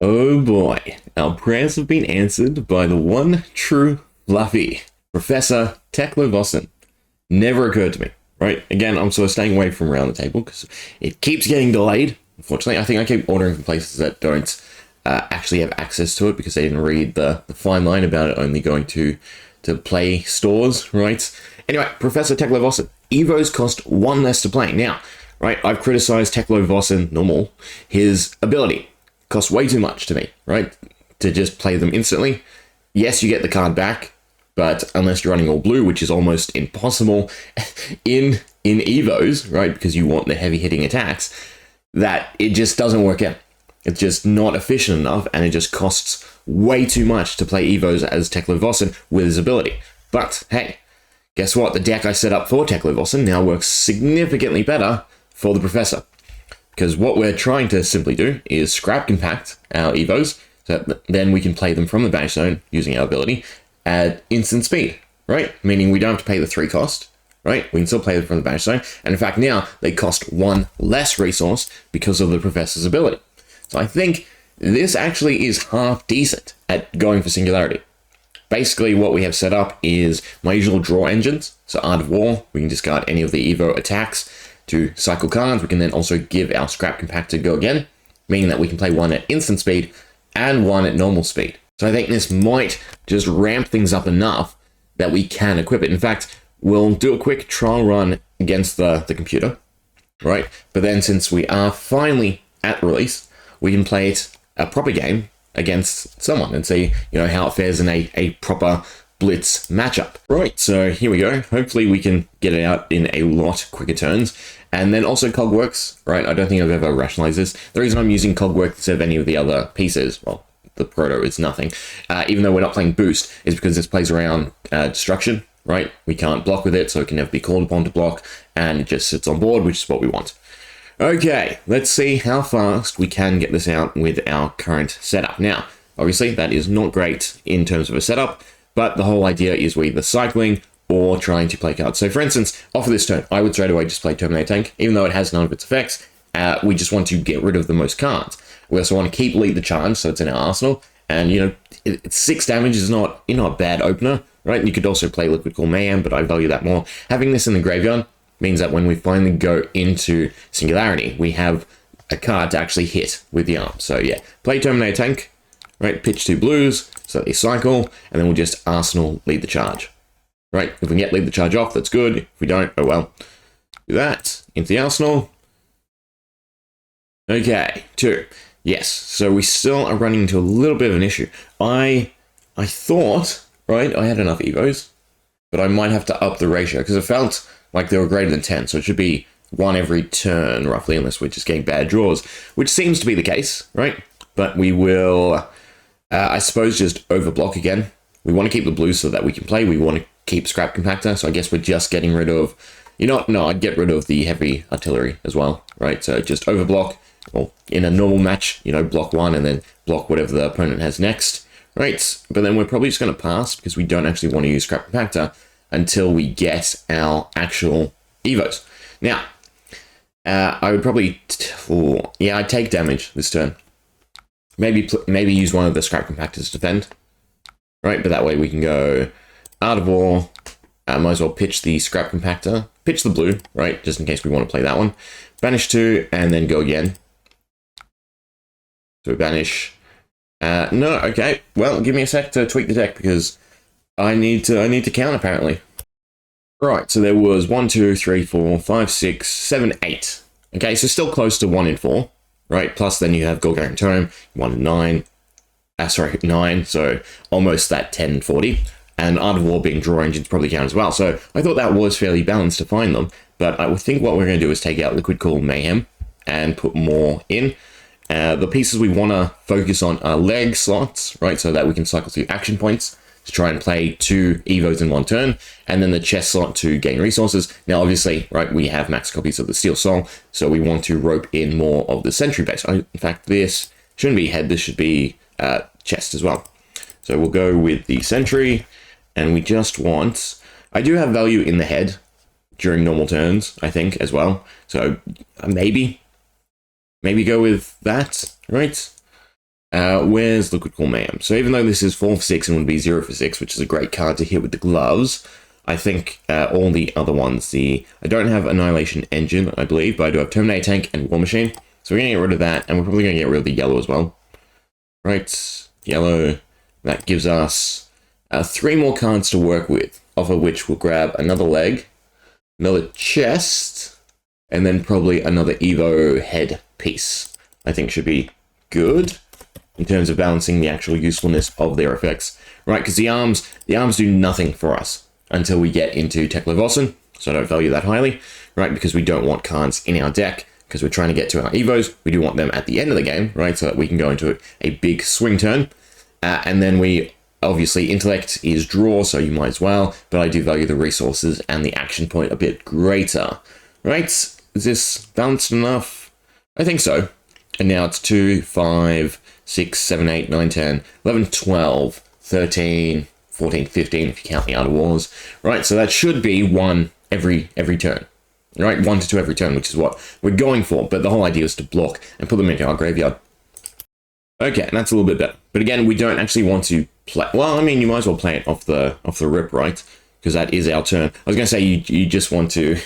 Oh boy, our prayers have been answered by the one true Fluffy, Professor Teklovossen. Never occurred to me, right? Again, I'm sort of staying away from around the table because it keeps getting delayed. Unfortunately, I think I keep ordering from places that don't actually have access to it because they didn't read the fine line about it only going to play stores, right? Anyway, Professor Teklovossen. Evos cost one less to play. Now, right, I've criticized Teklovossen normal, his ability costs way too much to me, right? To just play them instantly. Yes, you get the card back, but unless you're running all blue, which is almost impossible in Evos, right? Because you want the heavy hitting attacks, that it just doesn't work out. It's just not efficient enough, and it just costs way too much to play Evos as Teklovossen with his ability. But hey, guess what? The deck I set up for Teklovossen now works significantly better for the Professor. Because what we're trying to simply do is scrap compact our Evos, so that then we can play them from the banish zone using our ability at instant speed, right? Meaning we don't have to pay the 3 cost, right? We can still play them from the banish zone. And in fact, now they cost 1 less resource because of the Professor's ability. So I think this actually is half decent at going for Singularity. Basically, what we have set up is my usual draw engines. So Art of War, we can discard any of the Evo attacks to cycle cards. We can then also give our scrap compactor go again, meaning that we can play 1 at instant speed and 1 at normal speed. So I think this might just ramp things up enough that we can equip it. In fact, we'll do a quick trial run against the computer, right? But then since we are finally at release, we can play it a proper game against someone and see, how it fares in a proper blitz matchup. Right, so here we go. Hopefully we can get it out in a lot quicker turns. And then also Cogworks, right? I don't think I've ever rationalized this. The reason I'm using Cogworks instead of any of the other pieces, well, the Proto is nothing, even though we're not playing Boost, is because this plays around Destruction, right? We can't block with it, so it can never be called upon to block, and it just sits on board, which is what we want. Okay, let's see how fast we can get this out with our current setup. Now, obviously, that is not great in terms of a setup, but the whole idea is we're either cycling or trying to play cards. So for instance, after this turn, I would straight away just play Terminator Tank, even though it has none of its effects. We just want to get rid of the most cards. We also want to keep Lead the Charge, so it's in our arsenal. And, it's 6 damage is not a bad opener, right? You could also play Liquid Core Mayhem, but I value that more. Having this in the graveyard means that when we finally go into Singularity, we have a card to actually hit with the arm. So yeah, play Terminator Tank, right? Pitch 2 blues, so they cycle, and then we'll just Arsenal Lead the Charge. Right, if we can get Lead the Charge off, that's good. If we don't, oh well. Do that, into the Arsenal. Okay, 2. Yes, so we still are running into a little bit of an issue. I thought, right, I had enough Evos, but I might have to up the ratio, because it felt like they were greater than 10, so it should be 1 every turn, roughly, unless we're just getting bad draws, which seems to be the case, right? But we will, I suppose, just overblock again. We want to keep the blue so that we can play. We want to keep Scrap Compactor, so I guess we're just getting rid of, no, I'd get rid of the heavy artillery as well, right? So just overblock, or in a normal match, block 1 and then block whatever the opponent has next, right? But then we're probably just going to pass because we don't actually want to use Scrap Compactor until we get our actual Evos. Now, I would probably, I'd take damage this turn. Maybe use one of the Scrap Compactors to defend, right? But that way we can go Art of War, might as well pitch the Scrap Compactor, pitch the blue, right? Just in case we want to play that one. Banish 2, and then go again. So banish. No, okay. Well, give me a sec to tweak the deck because I need to count apparently. Right, so there was 1, 2, 3, 4, 5, 6, 7, 8. Okay, so still close to 1 in 4, right? Plus then you have Golgarian Tome, 1 in 9. 9, so almost that 10 and 40. And Art of War being draw engines probably count as well. So I thought that was fairly balanced to find them. But I would think what we're going to do is take out Liquid Core Mayhem and put more in. The pieces we want to focus on are leg slots, right? So that we can cycle through action points to try and play 2 Evos in 1 turn. And then the chest slot to gain resources. Now, obviously, right, we have max copies of the Steel Soul. So we want to rope in more of the Sentry base. In fact, this shouldn't be head. This should be chest as well. So we'll go with the Sentry. And we just want, I do have value in the head during normal turns, I think, as well. So maybe go with that, right? Where's Liquid Cool Mayhem? So even though this is 4 for 6 and would be 0 for 6, which is a great card to hit with the gloves, I think all the other ones, I don't have Annihilation Engine, I believe, but I do have Terminator Tank and War Machine. So we're going to get rid of that, and we're probably going to get rid of the yellow as well. Right, yellow. That gives us 3 more cards to work with, off of which we'll grab another leg, another chest, and then probably another Evo head piece. I think should be good in terms of balancing the actual usefulness of their effects. Right, because the arms do nothing for us until we get into Teklo, so I don't value that highly, right, because we don't want cards in our deck, because we're trying to get to our Evos. We do want them at the end of the game, right, so that we can go into a big swing turn. And then we, obviously, intellect is draw, so you might as well, but I do value the resources and the action point a bit greater. Right, is this balanced enough? I think so. And now it's 2, 5, 6, 7, 8, 9, 10, 11, 12, 13, 14, 15, if you count the Art of Wars. Right, so that should be 1 every turn. Right, 1 to 2 every turn, which is what we're going for, but the whole idea is to block and put them into our graveyard. Okay, and that's a little bit better. But again, we don't actually want to play... Well, I mean, you might as well play it off the rip, right? Because that is our turn. I was going to say you just want to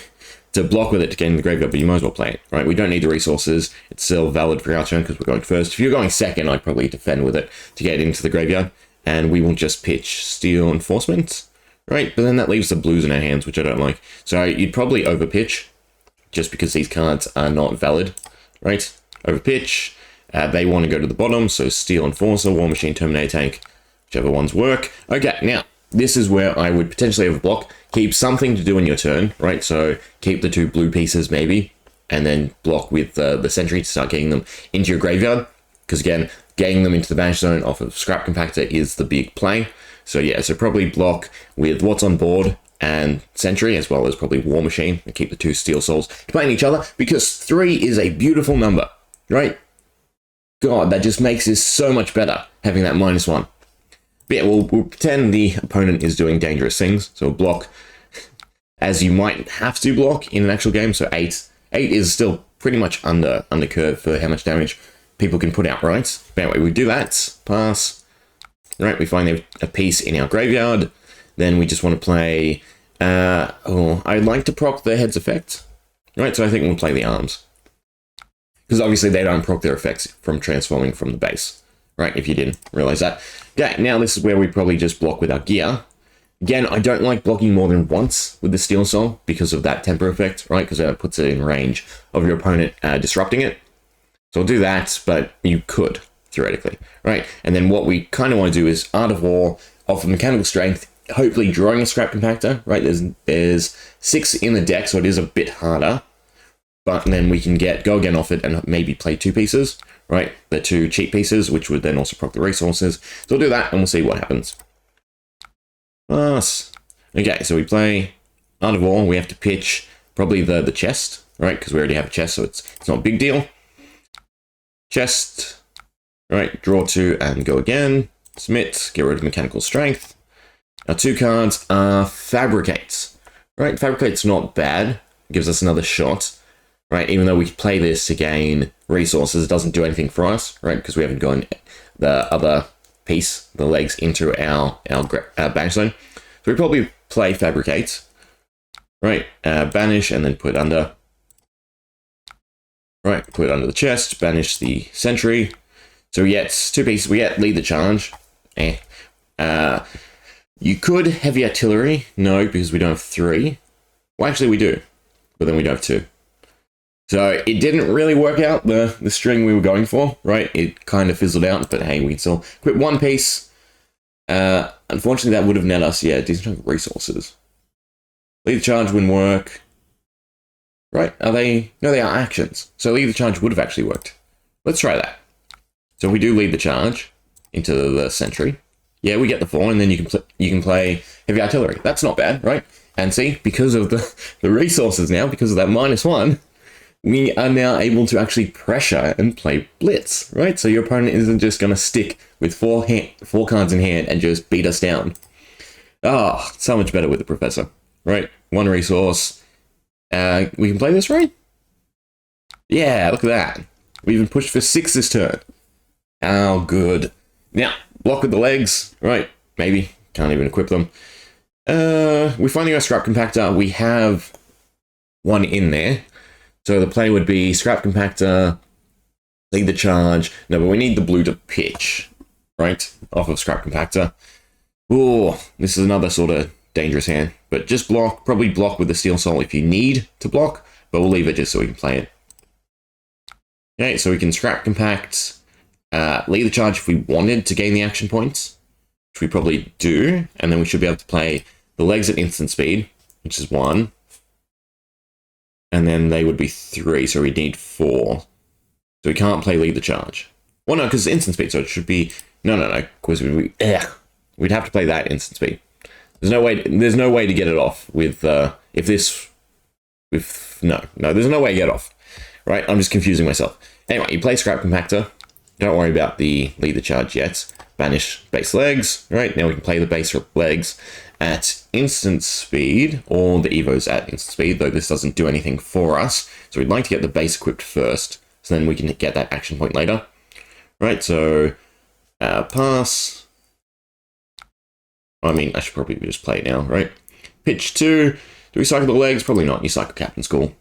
block with it to get in the graveyard, but you might as well play it, right? We don't need the resources. It's still valid for our turn because we're going first. If you're going second, I'd probably defend with it to get into the graveyard. And we will just pitch Steel Enforcement, right? But then that leaves the blues in our hands, which I don't like. So you'd probably overpitch, just because these cards are not valid, right? Overpitch. They want to go to the bottom, so Steel Enforcer, War Machine, Terminator Tank, whichever ones work. Okay, now, this is where I would potentially overblock. Keep something to do in your turn, right? So keep the 2 blue pieces, maybe, and then block with the Sentry to start getting them into your graveyard. Because, again, getting them into the banish zone off of Scrap Compactor is the big play. So, yeah, so probably block with what's on board and Sentry, as well as probably War Machine, and keep the 2 Steel Souls playing each other, because 3 is a beautiful number, right? God, that just makes this so much better, having that -1. But yeah, we'll pretend the opponent is doing dangerous things, so we'll block as you might have to block in an actual game, so 8. 8 is still pretty much under curve for how much damage people can put out, right? But anyway, we do that, pass, right, we find a piece in our graveyard, then we just want to play, I'd like to proc the head's effect, right, so I think we'll play the arms. Because obviously they don't proc their effects from transforming from the base, right, if you didn't realize that. Okay, now this is where we probably just block with our gear. Again, I don't like blocking more than once with the Steel Soul because of that temper effect, right, because that puts it in range of your opponent disrupting it. So I'll do that, but you could, theoretically, right? And then what we kind of want to do is Art of War, off of Mechanical Strength, hopefully drawing a Scrap Compactor, right? There's 6 in the deck, so it is a bit harder. But then we can go again off it and maybe play 2 pieces, right? The 2 cheap pieces, which would then also proc the resources. So we'll do that and we'll see what happens. Pass. Okay, so we play Art of War. We have to pitch probably the chest, right? Because we already have a chest, so it's not a big deal. Chest, right? Draw 2 and go again. Submit, get rid of Mechanical Strength. Our 2 cards are Fabricate, right? Fabricate's not bad. Gives us another shot. Right, even though we play this to gain resources, it doesn't do anything for us, right? Because we haven't gone the other piece, the legs, into our banish zone. So we probably play Fabricate, right? Banish and then put under. Right, put it under the chest, banish the Sentry. So we get 2 pieces. We get Lead the Charge. You could Heavy Artillery. No, because we don't have 3. Well, actually we do, but then we don't have 2. So it didn't really work out, the string we were going for, right? It kind of fizzled out, but hey, we can still equip 1 piece. Unfortunately, that would have net us, yeah, decent chunk of resources. Lead the Charge wouldn't work. Right, are they? No, they are actions. So Lead the Charge would have actually worked. Let's try that. So we do Lead the Charge into the Sentry. Yeah, we get the 4, and then you can play Heavy Artillery. That's not bad, right? And see, because of the resources now, because of that -1, we are now able to actually pressure and play Blitz, right? So your opponent isn't just going to stick with 4 cards in hand and just beat us down. Oh, so much better with the Professor, right? 1 resource. We can play this, right? Yeah, look at that. We even pushed for 6 this turn. Oh, good. Now, block with the legs. Right, maybe. Can't even equip them. We finally got a scrap compactor. We have one in there. So the play would be scrap compactor, lead the charge. No, but we need the blue to pitch, right? Off of scrap compactor. Oh, this is another sort of dangerous hand. But just block, probably block with the steel soul if you need to block, but we'll leave it just so we can play it. Okay, so we can scrap compact, lead the charge if we wanted to gain the action points, which we probably do, and then we should be able to play the legs at instant speed, which is 1. And then they would be 3, so we'd need 4. So we can't play lead the charge. Well, no, because it's instant speed, so it should be... No, because we'd have to play that instant speed. There's no way to get it off with, no, there's no way to get it off. Right, I'm just confusing myself. Anyway, you play scrap compactor. Don't worry about the lead the charge yet. Banish base legs. Right, now we can play the base legs at instant speed, or the evos at instant speed, though this doesn't do anything for us. So we'd like to get the base equipped first, so then we can get that action point later. Right, so pass. I mean, I should probably just play it now, right? Pitch 2. Do we cycle the legs? Probably not. You cycle Captain's Call.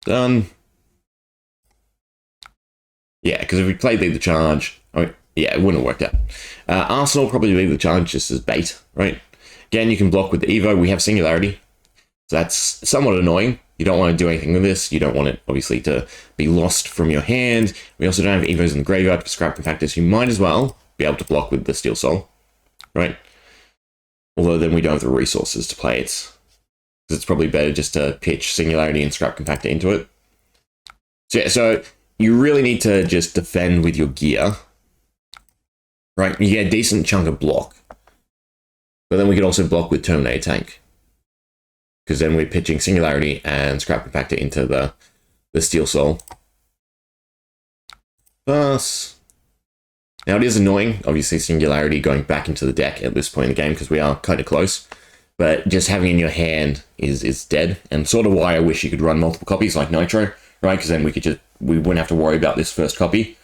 Done. Yeah, because if we played lead the charge, yeah, it wouldn't have worked out. Arsenal probably lead the charge just as bait, right? Again, you can block with the Evo. We have Singularity, so that's somewhat annoying. You don't want to do anything with this. You don't want it, obviously, to be lost from your hand. We also don't have Evos in the graveyard for scrap compactors. You might as well be able to block with the Steel Soul, right? Although then we don't have the resources to play it. It's probably better just to pitch Singularity and scrap compactor into it. So yeah, so you really need to just defend with your gear, right? You get a decent chunk of block, but then we can also block with Terminator Tank, because then we're pitching Singularity and scrap compactor into the Steel Soul. Pass. Now it is annoying, obviously, Singularity going back into the deck at this point in the game because we are kind of close. But just having it in your hand is dead, and sort of why I wish you could run multiple copies like Nitro, right? Because then we wouldn't have to worry about this first copy.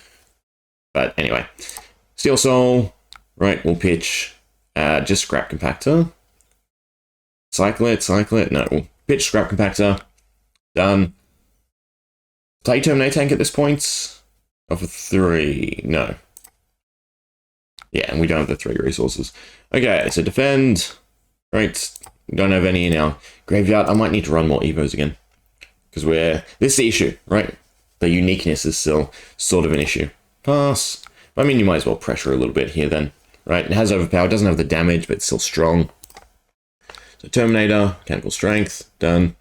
But anyway, Steel Soul, right? We'll pitch just scrap compactor. Cycle it. No, we'll pitch scrap compactor. Done. Play Terminator Tank at this point. Of 3, no. Yeah, and we don't have the 3 resources. Okay, so defend. Right, we don't have any in our graveyard. I might need to run more Evos again. Because this is the issue, right? The uniqueness is still sort of an issue. Pass. I mean, you might as well pressure a little bit here then. Right, it has overpower, it doesn't have the damage, but it's still strong. So Terminator, Mechanical Strength, done.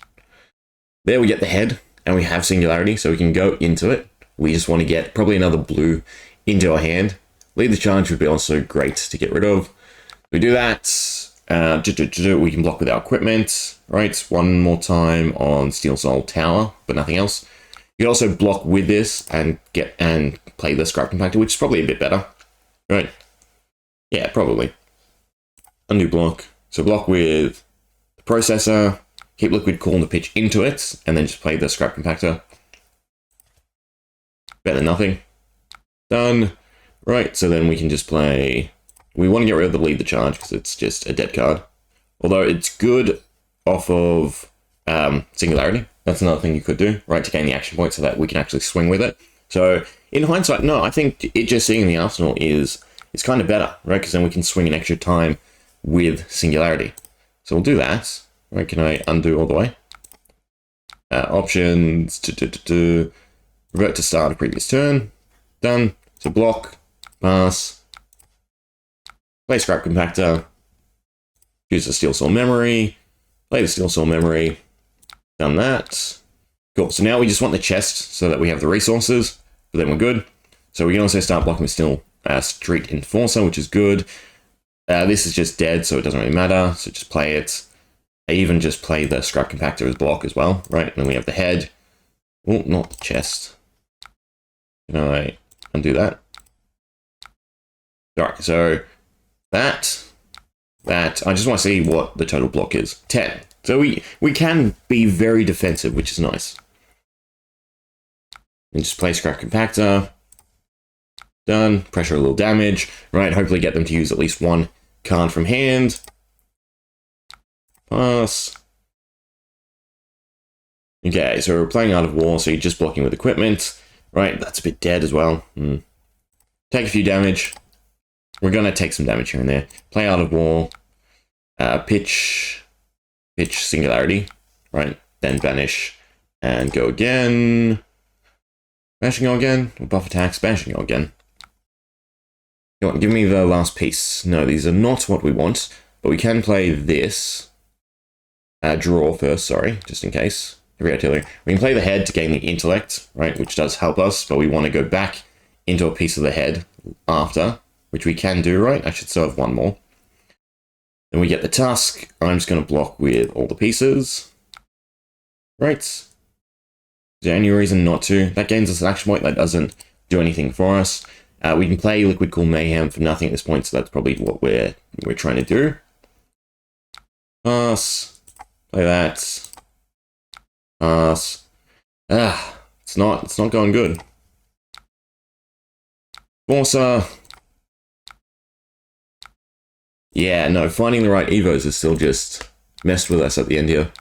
There we get the head, and we have Singularity, so we can go into it. We just want to get probably another blue into our hand. Lead the charge would be also great to get rid of. We do that. We can block with our equipment, right? One more time on Steel Soul Tower, but nothing else. You can also block with this and play the scrap compactor, which is probably a bit better, right? Yeah, probably. Undo block. So block with the processor, keep liquid cool to pitch into it, and then just play the scrap compactor. Better than nothing. Done. Right, so then we can just play... We want to get rid of the lead the charge because it's just a dead card. Although it's good off of Singularity. That's another thing you could do, right, to gain the action point so that we can actually swing with it. So in hindsight, no, I think it just seeing the arsenal is kind of better, right? Because then we can swing an extra time with Singularity. So we'll do that. Right, can I undo all the way? Options, revert to start a previous turn. Done. So block, pass. Play scrap compactor, use the Steel Soul Memory, play the Steel Soul Memory, done that. Cool, so now we just want the chest so that we have the resources, but then we're good. So we can also start blocking with Steel Street Enforcer, which is good. This is just dead, so it doesn't really matter, so just play it. I even just play the scrap compactor as block as well, right? And then we have the head. Oh, not the chest. Can I undo that? Alright, so... That, I just want to see what the total block is. 10. So we can be very defensive, which is nice. And just play scrap compactor. Done. Pressure a little damage. Right, hopefully get them to use at least one card from hand. Pass. Okay, so we're playing Art of War, so you're just blocking with equipment. Right, that's a bit dead as well. Take a few damage. We're going to take some damage here and there. Play Art of War. Pitch Singularity. Right, then Banish. And go again. Banishing go again. Buff attacks. Banishing go again. Come on, give me the last piece. No, these are not what we want. But we can play this. Draw first, sorry, just in case. Heavy artillery. We can play the head to gain the intellect, right, which does help us, but we want to go back into a piece of the head after, which we can do, right? I should still have one more. Then we get the tusk. I'm just going to block with all the pieces. Right. Is there any reason not to? That gains us an action point. That doesn't do anything for us. We can play Liquid Cool Mayhem for nothing at this point, so that's probably what we're trying to do. Pass. Play that. Pass. It's not going good. Forcer. Yeah, no, finding the right evos is still just messed with us at the end here.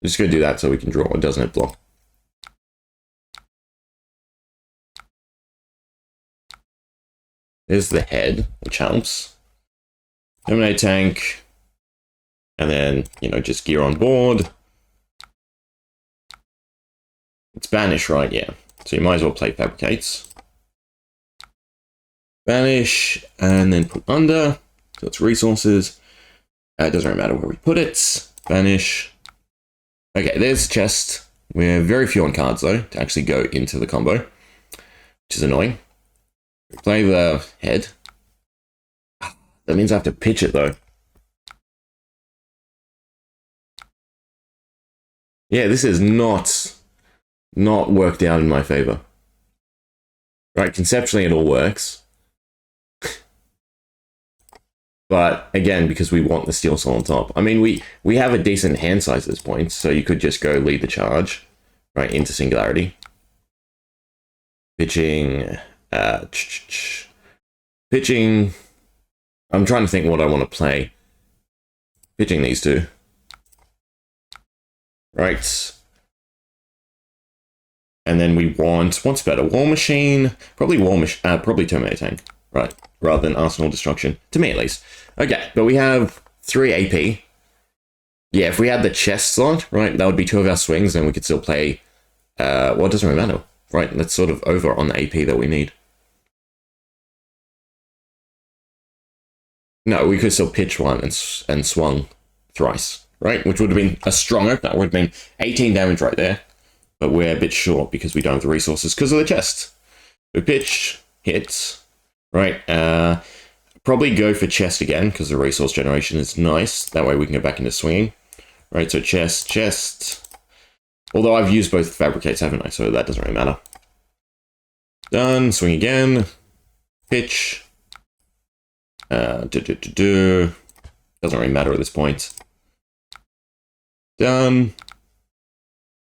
Just gonna do that so we can draw. It doesn't have block. There's the head, which helps. Terminate tank. And then, just gear on board. It's banish, right? Yeah. So you might as well play Fabtcg. Banish, and then put under. So it's resources. It doesn't really matter where we put it. Banish. Okay, there's the chest. We're very few on cards, though, to actually go into the combo, which is annoying. We play the head. That means I have to pitch it, though. Yeah, this is not worked out in my favor. Right, conceptually it all works. But again, because we want the steel soul on top. I mean, we have a decent hand size at this point, so you could just go lead the charge, right, into Singularity. Pitching, pitching. I'm trying to think what I want to play. Pitching these two. Right. And then we want, what's better, War Machine? Probably probably Terminator Tank, right? Rather than Arsenal Destruction, to me at least. Okay, but we have 3 AP. Yeah, if we had the chest slot, right, that would be 2 of our swings, then we could still play, well, it doesn't really matter, right? That's sort of over on the AP that we need. No, we could still pitch one and swung thrice, right? Which would have been a stronger, that would have been 18 damage right there. But we're a bit short because we don't have the resources because of the chest. We pitch, hit, right? Probably go for chest again because the resource generation is nice. That way we can go back into swinging. Right, so chest. Although I've used both Fabricates, haven't I? So that doesn't really matter. Done, swing again. Pitch. Doesn't really matter at this point. Done.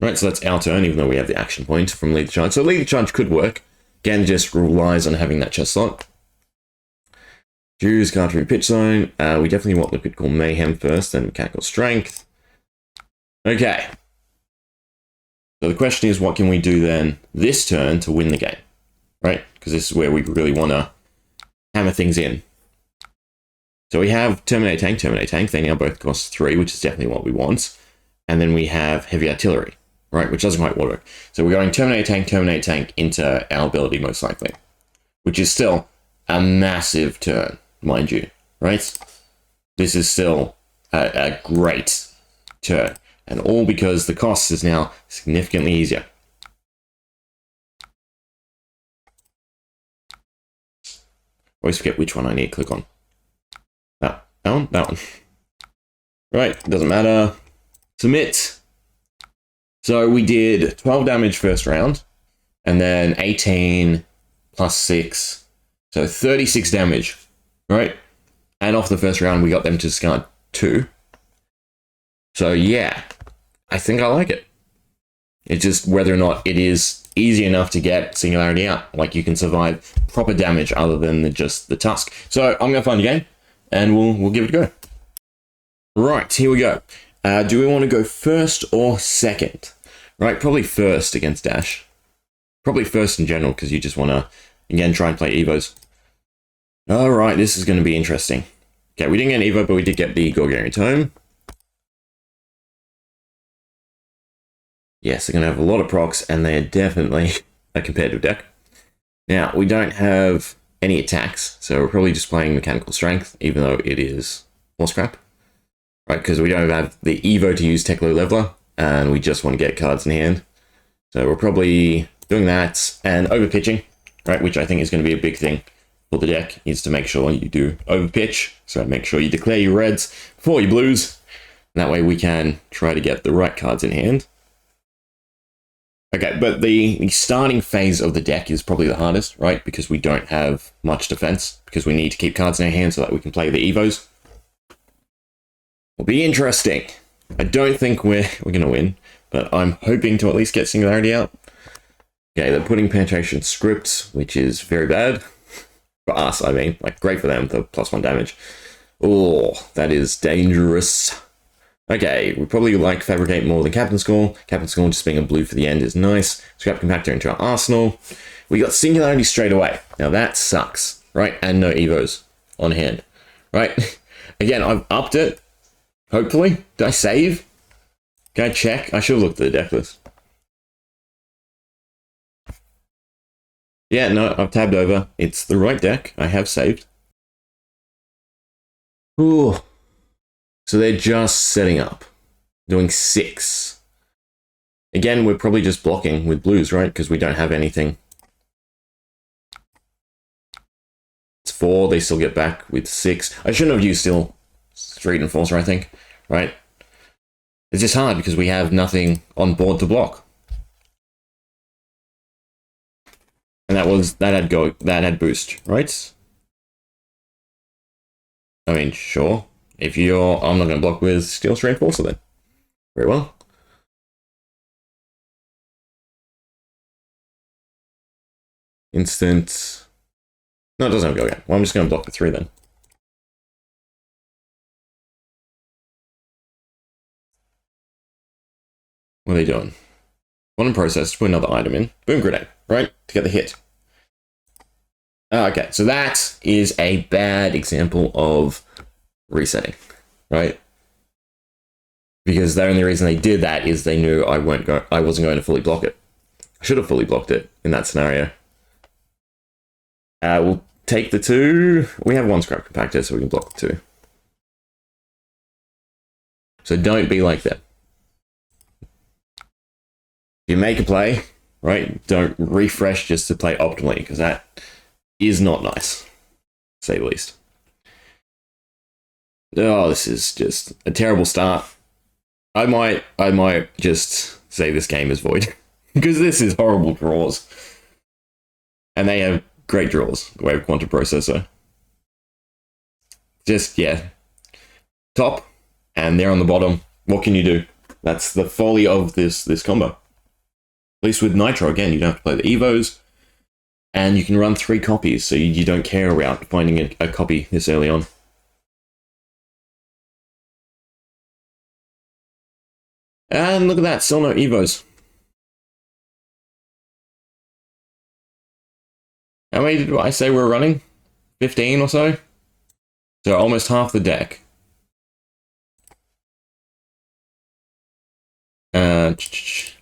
Right, so that's our turn, even though we have the action point from Lead the Charge. So Lead the Charge could work. Again, just relies on having that chest slot. Choose card from pitch zone. We definitely want Liquid Cool Mayhem first, then Mechanical Strength. Okay. So the question is, what can we do then this turn to win the game? Right? Because this is where we really want to hammer things in. So we have Terminator Tank. They now both cost 3, which is definitely what we want. And then we have Heavy Artillery. Right, which doesn't quite work. So we're going Terminator Tank into our ability, most likely. Which is still a massive turn, mind you, right? This is still a great turn. And all because the cost is now significantly easier. Always forget which one I need to click on. That one. Right, doesn't matter. Submit. So we did 12 damage first round, and then 18 plus 6, so 36 damage, right? And off the first round, we got them to discard 2. So yeah, I think I like it. It's just whether or not it is easy enough to get Singularity out. Like, you can survive proper damage other than just the Tusk. So I'm going to find a game, and we'll give it a go. Right, here we go. Do we want to go first or second? Right, probably first against Dash. Probably first in general, because you just want to, again, try and play Evos. Alright, this is going to be interesting. Okay, we didn't get an Evo, but we did get the Gorgarian Tome. Yes, they're going to have a lot of procs, and they're definitely a competitive deck. Now, we don't have any attacks, so we're probably just playing Mechanical Strength, even though it is more scrap. Right, because we don't have the Evo to use Teklo Leveler, and we just want to get cards in hand. So we're probably doing that, and overpitching, right, which I think is going to be a big thing for the deck, is to make sure you do overpitch. So make sure you declare your reds before your blues, and that way we can try to get the right cards in hand. Okay, but the starting phase of the deck is probably the hardest, right? Because we don't have much defense, because we need to keep cards in our hand so that we can play the Evos. Will be interesting. I don't think we're going to win, but I'm hoping to at least get Singularity out. Okay, they're putting Penetration Script, which is very bad. For us, I mean. Like, great for them, the +1 damage. Oh, that is dangerous. Okay, we probably like Fabricate more than Captain Skull. Captain Skull just being a blue for the end is nice. Scrap Compactor into our arsenal. We got Singularity straight away. Now that sucks, right? And no Evos on hand, right? Again, I've upped it. Hopefully. Did I save? Can I check? I should have looked at the deck list. Yeah, no, I've tabbed over. It's the right deck. I have saved. Ooh. So they're just setting up. Doing 6. Again, we're probably just blocking with blues, right? Because we don't have anything. It's 4. They still get back with 6. I shouldn't have used Steel Street Enforcer, I think. Right? It's just hard because we have nothing on board to block. And that had boost, right? I mean, sure. If I'm not going to block with Steel Street Enforcer then. Very well. Instant. No, it doesn't have go again. Well, I'm just going to block the 3 then. What are they doing? One in process to put another item in. Boom grenade, right? To get the hit. Okay, so that is a bad example of resetting, right? Because the only reason they did that is they knew I wasn't going to fully block it. I should have fully blocked it in that scenario. We'll take the 2. We have 1 Scrap Compactor, so we can block the 2. So don't be like that. If you make a play, right, don't refresh just to play optimally, because that is not nice, to say the least. Oh, this is just a terrible start. I might just say this game is void, because this is horrible draws. And they have great draws, the way of Quantum Processor. Just, yeah. Top, and they're on the bottom. What can you do? That's the folly of this combo. At least with Nitro, again, you don't have to play the Evos, and you can run 3 copies, so you don't care about finding a copy this early on. And look at that, still no Evos. How many did I say we're running? 15 or so? So almost half the deck. Let's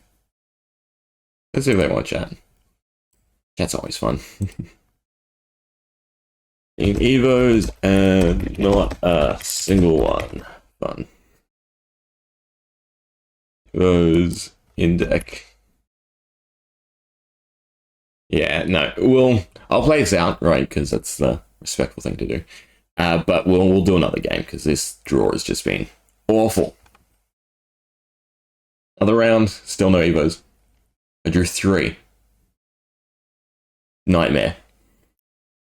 see if they want to chat. Chat's always fun. Evos and not a single one. Fun. Evos in deck. Yeah, no. I'll play this out, right? Because that's the respectful thing to do. But we'll do another game because this draw has just been awful. Other round, still no Evos. I drew 3. Nightmare.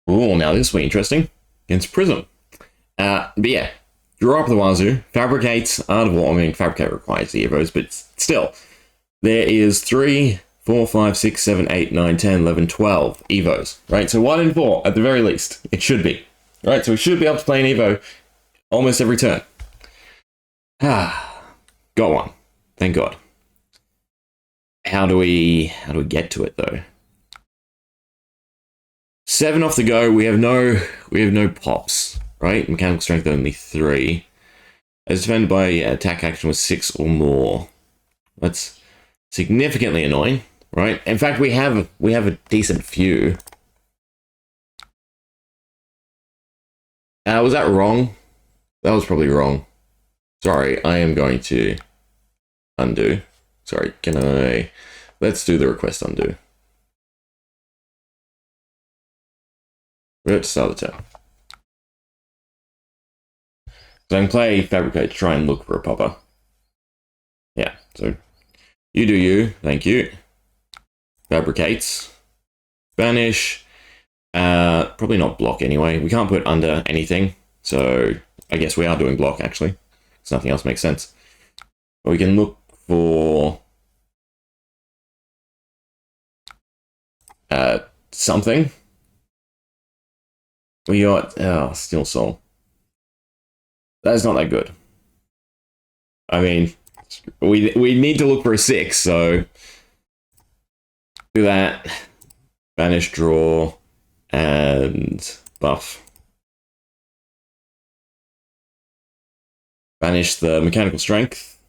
Ooh, now this will be interesting. Against Prism. But yeah, draw up the wazoo. Fabricate, Art of War. I mean, Fabricate requires the Evos, but still. There is 3 4, 5, 6, 7, 8, 9, 10, 11, 12 Evos, right? So 1 in 4 at the very least. It should be. Right, so we should be able to play an Evo almost every turn. Got one. Thank God. How do we get to it though? 7 off the go. We have no pops, right? Mechanical strength only 3. As defended by attack action with 6 or more. That's significantly annoying, right? In fact, we have a decent few. Was that wrong? That was probably wrong. Sorry, I am going to undo. Sorry, let's do the request undo. We're at the start of the turn. So I can play Fabtcg to try and look for a popper. Yeah, so you do you, thank you. Fabricates. Banish. Probably not block anyway. We can't put under anything, so I guess we are doing block actually. Because nothing else makes sense. But we can look for something. We got Steel Soul. That's not that good. I mean, we need to look for a 6, so do that. Banish, draw, and buff. Banish the mechanical strength.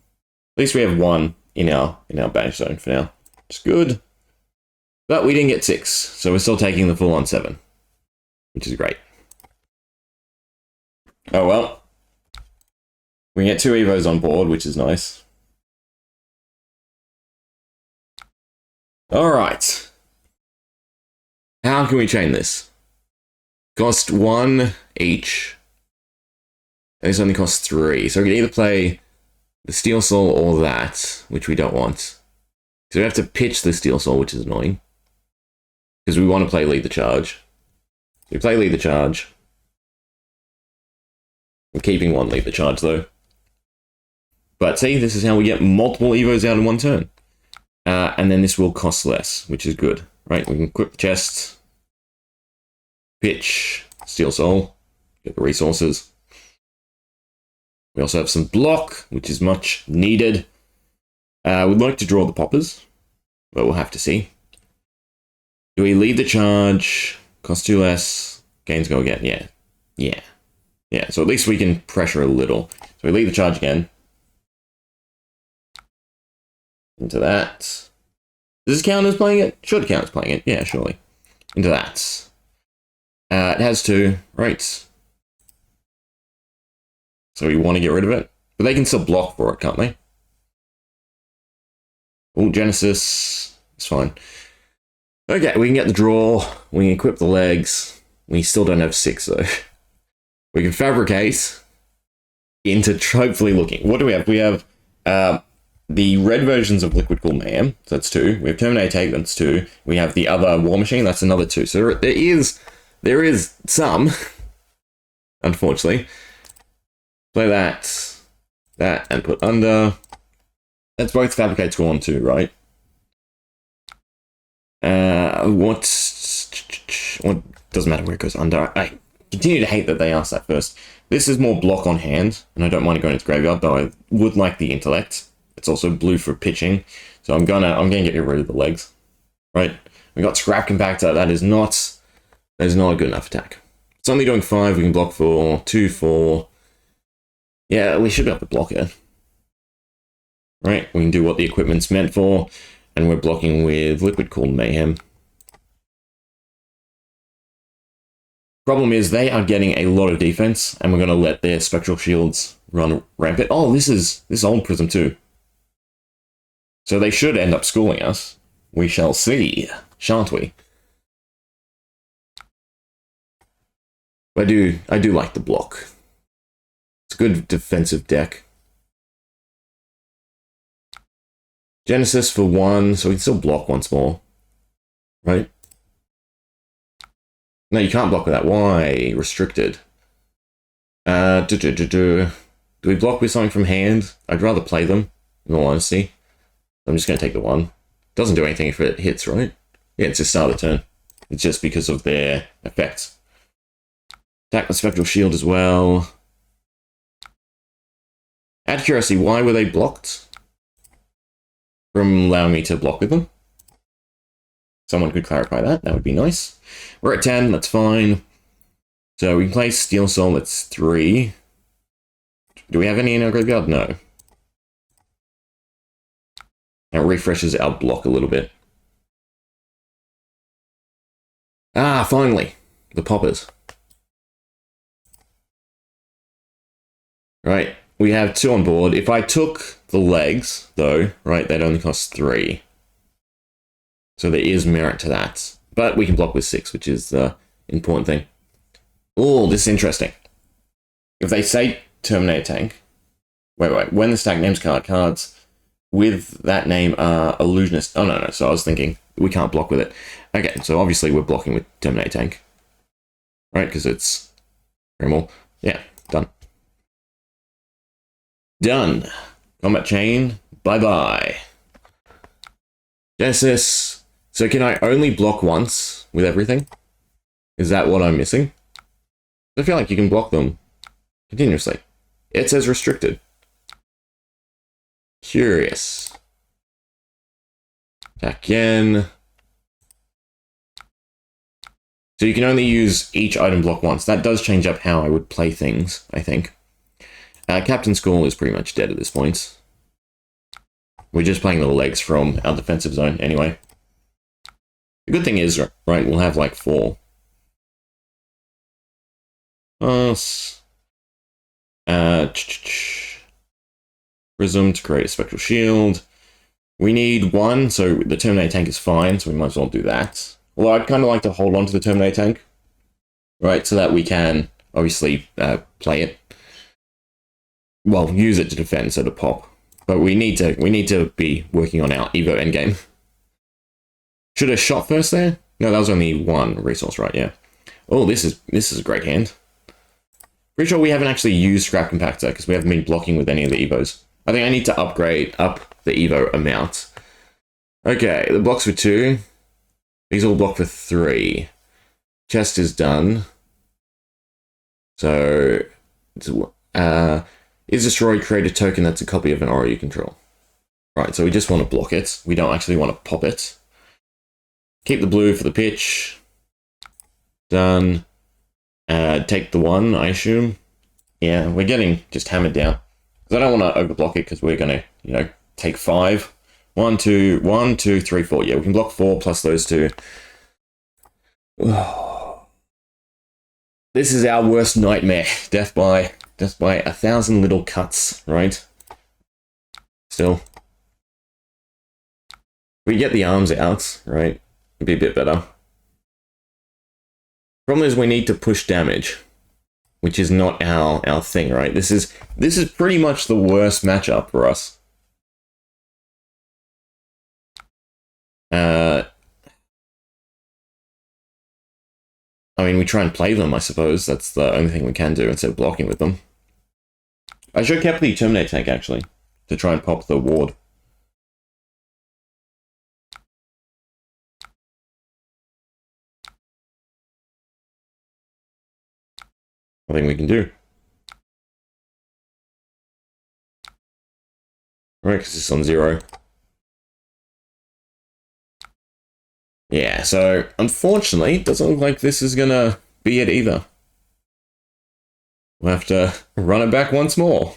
At least we have 1 in our banish zone for now. It's good. But we didn't get 6, so we're still taking the full on 7. Which is great. Oh well. We can get 2 Evos on board, which is nice. Alright. How can we chain this? Cost 1 each. And this only costs 3. So we can either play the Steel Soul or that, which we don't want. So we have to pitch the Steel Soul, which is annoying. Because we want to play Lead the Charge. So we play Lead the Charge. We're keeping 1 Lead the Charge, though. But see, this is how we get multiple Evos out in 1 turn. And then this will cost less, which is good. Right, we can equip the chest. Pitch. Steel Soul. Get the resources. We also have some block, which is much needed. We'd like to draw the poppers, but we'll have to see. Do we lead the charge? Cost 2 less. Gains go again. Yeah, so at least we can pressure a little. So we lead the charge again. Into that. Does this count as playing it? Should count as playing it. Yeah, surely. Into that. It has 2. Right. So we want to get rid of it. But they can still block for it, can't they? Oh, Genesis. It's fine. Okay, we can get the draw. We can equip the legs. We still don't have 6, though. We can fabricate into hopefully looking. What do we have? We have the red versions of Liquid Cool Mayhem. So that's 2. We have Terminator Take, that's 2. We have the other War Machine, that's another 2. So there is some, unfortunately. Play that, and put under. That's both Fabricate score on 2, right? What doesn't matter where it goes under. I continue to hate that they asked that first. This is more block on hand, and I don't mind it going into graveyard, though I would like the intellect. It's also blue for pitching, so I'm gonna get rid of the legs. Right? We got Scrap Compactor. That is not a good enough attack. It's only doing 5. We can block for 2, 4. Yeah, we should be able to block it. Right? We can do what the equipment's meant for, and we're blocking with Liquid Cooled Mayhem. Problem is, they are getting a lot of defense, and we're going to let their Spectral Shields run rampant. Oh, this is Old Prism too. So they should end up schooling us. We shall see, shan't we? I do like the block. It's a good defensive deck. Genesis for 1, so we can still block once more. Right? No, you can't block with that. Why? Restricted. Do we block with something from hand? I'd rather play them, in all honesty. I'm just going to take the 1. Doesn't do anything if it hits, right? Yeah, it's just start of the turn. It's just because of their effects. Attack the Spectral Shield as well. Out of curiosity, why were they blocked from allowing me to block with them? Someone could clarify that. That would be nice. We're at 10. That's fine. So we can play Steel Soul. That's 3. Do we have any in our graveyard? No. That refreshes our block a little bit. Ah, finally. The poppers. Right. We have 2 on board. If I took the legs, though, right, they'd only cost 3. So there is merit to that. But we can block with 6, which is the important thing. Oh, this is interesting. If they say Terminator Tank... Wait. When the stack names cards with that name are Illusionist... Oh, no. So I was thinking we can't block with it. Okay, so obviously we're blocking with Terminator Tank. Right, because it's... Primal. Yeah, done. Done. Combat Chain. Bye-bye. Genesis. So can I only block once with everything? Is that what I'm missing? I feel like you can block them continuously. It says restricted. Curious. Attack again. So you can only use each item block once. That does change up how I would play things, I think. Captain Skull is pretty much dead at this point. We're just playing the legs from our defensive zone anyway. The good thing is, right, we'll have like 4. Prism to create a Spectral Shield. We need 1, so the Terminator Tank is fine, so we might as well do that. Although I'd kind of like to hold on to the Terminator Tank, right, so that we can obviously play it. Well, use it to defend, so to pop. But we need to be working on our Evo endgame. Should have shot first there? No, that was only 1 resource, right? Yeah. Oh, this is a great hand. Pretty sure we haven't actually used Scrap Compactor because we haven't been blocking with any of the Evos. I think I need to upgrade up the Evo amount. Okay, the blocks for 2. These all block for 3. Chest is done. So, is destroyed, create a token that's a copy of an aura you control. Right, so we just want to block it. We don't actually want to pop it. Keep the blue for the pitch. Done. Take the 1, I assume. Yeah, we're getting just hammered down. Because I don't want to overblock it because we're going to, take 5. 1, 2, 1, 2, 3, 4. Yeah, we can block 4 plus those 2. This is our worst nightmare. Death by 1,000 little cuts, right? Still. We get the arms out, right? It'd be a bit better. Problem is we need to push damage, which is not our thing, right? This is pretty much the worst matchup for us. I mean, we try and play them, I suppose. That's the only thing we can do instead of blocking with them. I should have kept the Terminator Tank, actually, to try and pop the ward. Nothing we can do. Right, because it's on 0. Yeah, so unfortunately, it doesn't look like this is gonna be it either. We'll have to run it back once more.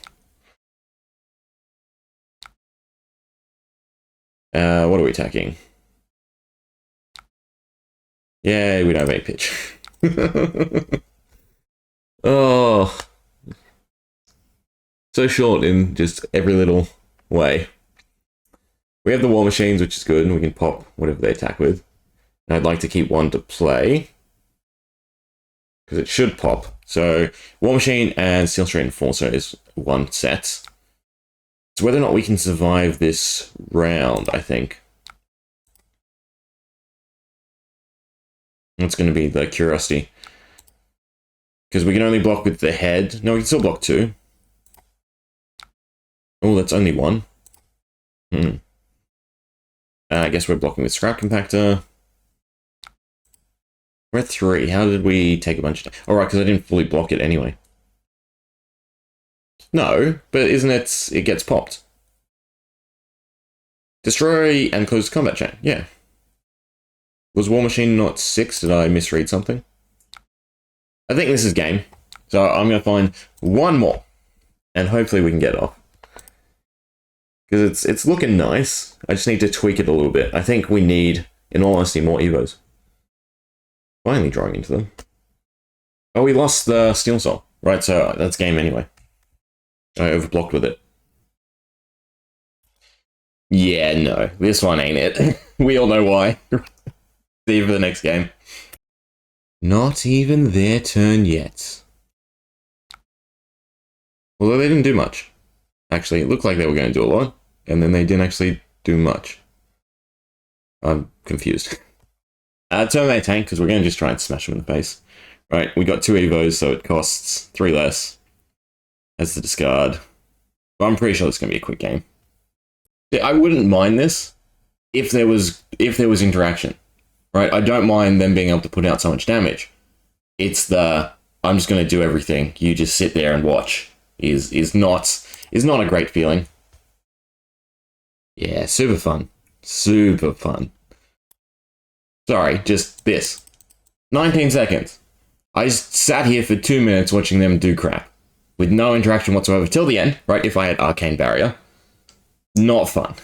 What are we attacking? Yeah, we don't have a pitch. Oh. So short in just every little way. We have the War Machines, which is good, and we can pop whatever they attack with. And I'd like to keep 1 to play. Because it should pop. So, War Machine and Steel Straight Enforcer is 1 set. It's whether or not we can survive this round, I think. That's going to be the curiosity. Because we can only block with the head. No, we can still block 2. Oh, that's only 1. I guess we're blocking with Scrap Compactor. We're at 3. How did we take a bunch of... Alright, because I didn't fully block it anyway. No, but isn't it... It gets popped. Destroy and close the combat chain. Yeah. Was War Machine not 6? Did I misread something? I think this is game. So I'm going to find one more. And hopefully we can get it off. Because it's looking nice. I just need to tweak it a little bit. I think we need, in all honesty, more Evos. Finally drawing into them. Oh, we lost the Steel Soul. Right, so that's game anyway. I overblocked with it. Yeah, no. This one ain't it. We all know why. See you for the next game. Not even their turn yet. Although they didn't do much. Actually, it looked like they were going to do a lot. And then they didn't actually do much. I'm confused. Terminate tank, because we're going to just try and smash them in the face. Right, we got 2 Evos, so it costs 3 less. As the discard. But I'm pretty sure it's going to be a quick game. Yeah, I wouldn't mind this if there was interaction. Right, I don't mind them being able to put out so much damage. It's the I'm just going to do everything. You just sit there and watch. Is not a great feeling. Yeah, super fun. Super fun. Sorry, just this. 19 seconds. I just sat here for 2 minutes watching them do crap. With no interaction whatsoever till the end, right? If I had Arcane Barrier. Not fun.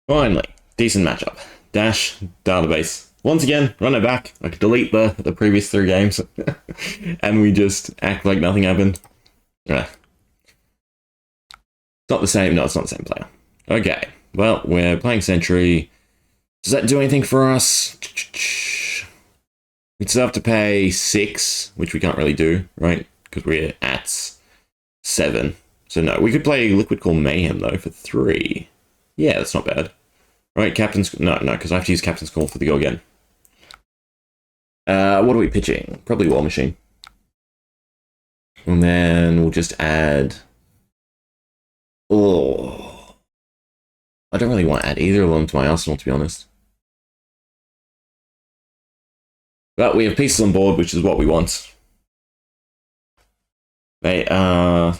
Finally, decent matchup. Dash, database. Once again, run it back. I could delete the previous 3 games. And we just act like nothing happened. It's not the same. No, it's not the same player. Okay, well, we're playing Sentry. Does that do anything for us? We'd still have to pay 6, which we can't really do, right? Because we're at 7. So no, we could play Liquid Core Mayhem, though, for 3. Yeah, that's not bad. Right, Captain's... No, because I have to use Captain's Call for the go again. What are we pitching? Probably War Machine. And then we'll just add... Oh... I don't really want to add either of them to my arsenal, to be honest. But we have pieces on board, which is what we want. They are...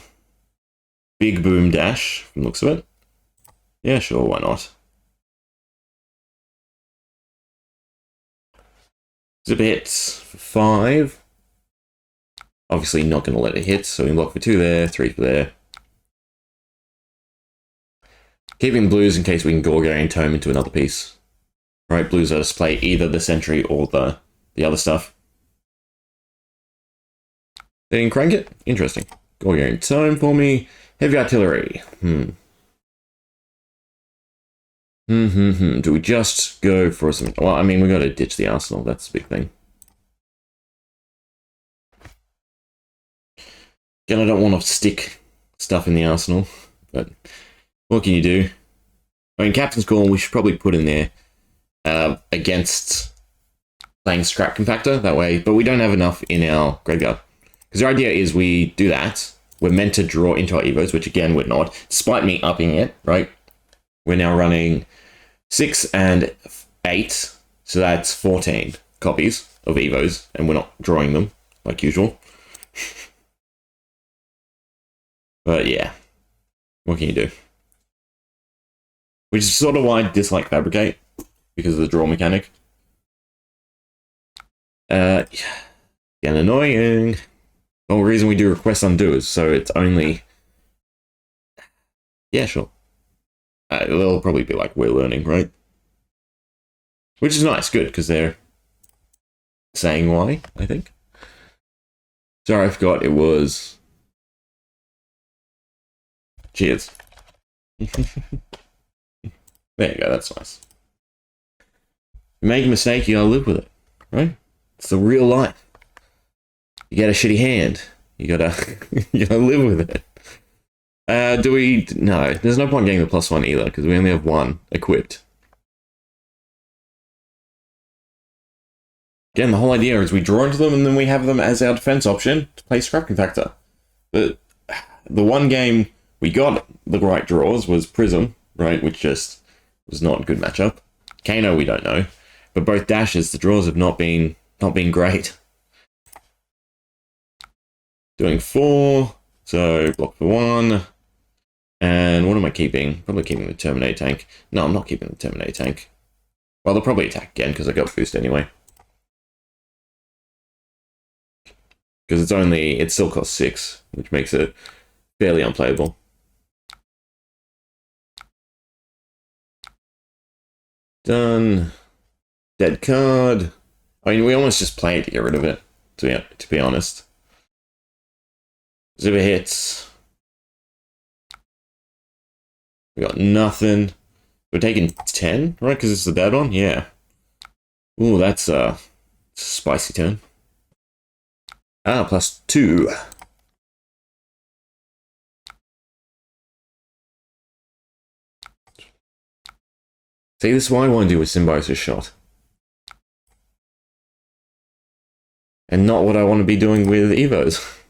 Big Boom Dash, from the looks of it. Yeah, sure, why not? Zip hit for 5. Obviously not going to let it hit, so we can block for 2 there, 3 for there. Keeping blues in case we can Gorgarian Tome into another piece. Right, blues let us play either the Sentry or the other stuff. They didn't crank it? Interesting. Gorgarian Tome for me. Heavy Artillery. Do we just go for some... Well, I mean, we got to ditch the arsenal. That's the big thing. Again, I don't want to stick stuff in the arsenal, but what can you do? I mean, Captain's Call, we should probably put in there against playing Scrap Compactor that way, but we don't have enough in our graveyard. Because the idea is we do that. We're meant to draw into our Evos, which again, we're not, despite me upping it, right? We're now running 6 and 8, so that's 14 copies of Evos, and we're not drawing them, like usual. But yeah, what can you do? Which is sort of why I dislike Fabricate, because of the draw mechanic. Again, annoying. The whole reason we do request undo is so it's only... Yeah, sure. They'll probably be like, we're learning, right? Which is nice, good, because they're saying why, I think. Sorry, I forgot it was... Cheers. There you go, that's nice. You make a mistake, you gotta live with it, right? It's the real life. You get a shitty hand, you gotta, you gotta live with it. Do we... No, there's no point getting the +1 either, because we only have 1 equipped. Again, the whole idea is we draw into them, and then we have them as our defense option to play Scrap Compactor. But the one game we got the right draws was Prism, right, which just was not a good matchup. Kano, we don't know. But both dashes, the draws have not been great. Doing 4, so block for 1. And what am I keeping? Probably keeping the Terminator tank. No, I'm not keeping the Terminator tank. Well, they'll probably attack again because I got boost anyway. Because it still costs 6, which makes it fairly unplayable. Done. Dead card. I mean, we almost just play it to get rid of it, to be honest. Zipper hits. We got nothing. We're taking 10, right? Because it's the bad one? Yeah. Ooh, that's a spicy turn. Ah, +2. See, this is what I want to do with Symbiosis Shot. And not what I want to be doing with Evos.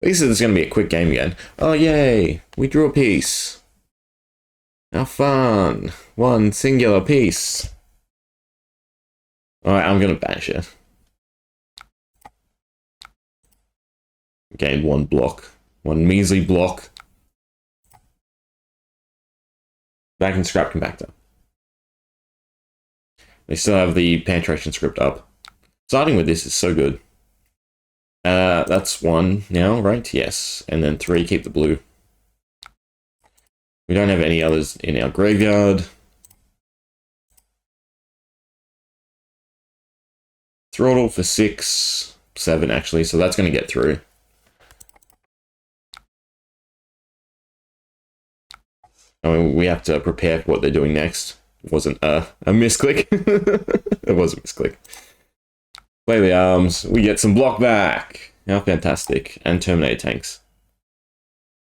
At least it's going to be a quick game again. Oh, yay! We drew a piece. How fun! One singular piece. Alright, I'm going to banish it. Gained 1 block. 1 measly block. Back in Scrap Compactor. They still have the penetration script up. Starting with this is so good. That's 1 now, right? Yes. And then 3, keep the blue. We don't have any others in our graveyard. Throttle for 6, 7 actually, so that's going to get through. I mean, we have to prepare for what they're doing next. It wasn't a misclick. It was a misclick. Play the arms. We get some block back. How fantastic. And Terminator tanks.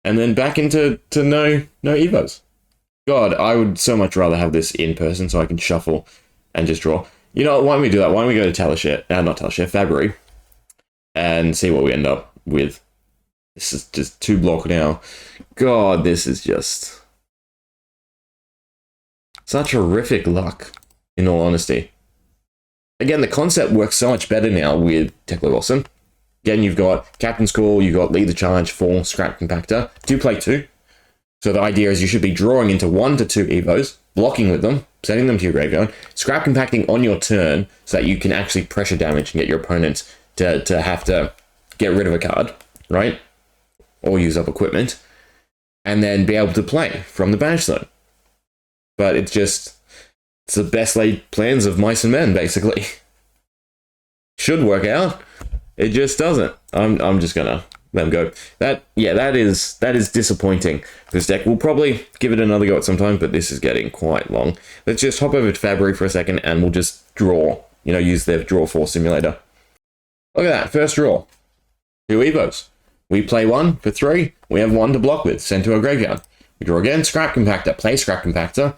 And then back into no Evos. God, I would so much rather have this in person so I can shuffle and just draw. You know, why don't we do that? Why don't we go to Fabtcg, and see what we end up with. This is just 2 block now. God, this is just such horrific luck, in all honesty. Again, the concept works so much better now with Techlobosson. Again, you've got Captain's Call, you've got Lead the Charge for Scrap Compactor. Do play 2. So the idea is you should be drawing into 1 to 2 Evos, blocking with them, sending them to your graveyard, Scrap Compacting on your turn so that you can actually pressure damage and get your opponent to have to get rid of a card, right? Or use up equipment, and then be able to play from the banish zone. But it's the best laid plans of mice and men, basically. Should work out. It just doesn't. I'm just gonna let them go. That is disappointing. This deck, we'll probably give it another go at some time, but this is getting quite long. Let's just hop over to Fabtcg for a second and we'll just draw. You know, use their draw 4 simulator. Look at that, first draw. 2 Evos. We play 1 for 3. We have 1 to block with, send to our graveyard. We draw again, Scrap Compactor, play Scrap Compactor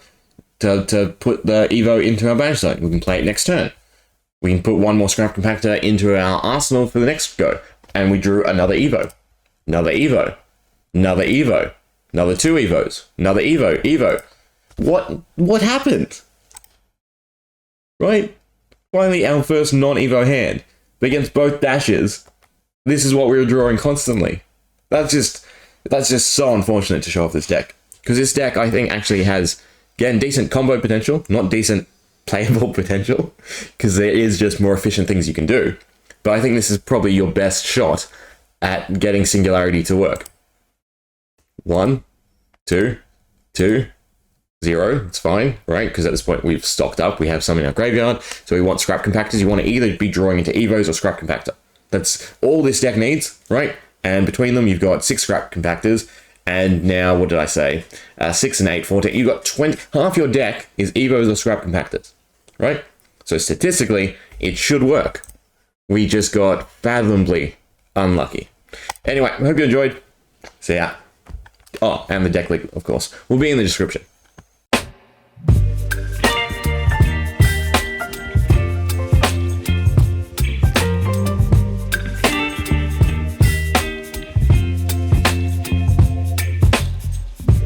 to put the Evo into our banish zone. We can play it next turn. We can put 1 more Scrap Compactor into our arsenal for the next go. And we drew another Evo. Another Evo. Another Evo. Another 2 Evos. Another Evo. Evo. What happened? Right? Finally, our first non-Evo hand. But against both dashes, this is what we were drawing constantly. That's just so unfortunate to show off this deck. Because this deck, I think, actually has, again, decent combo potential, not decent playable potential, because there is just more efficient things you can do. But I think this is probably your best shot at getting Singularity to work. 1, 2, 2, 0. It's fine, right? Because at this point we've stocked up. We have some in our graveyard. So we want Scrap Compactors. You want to either be drawing into Evos or Scrap Compactor. That's all this deck needs, right? And between them, you've got 6 Scrap Compactors. And now, what did I say? 6 and 8, 14. You've got 20. Half your deck is Evos or Scrap Compactors, right? So statistically, it should work. We just got fathomably unlucky. Anyway, I hope you enjoyed. See ya. Oh, and the deck link, of course, will be in the description.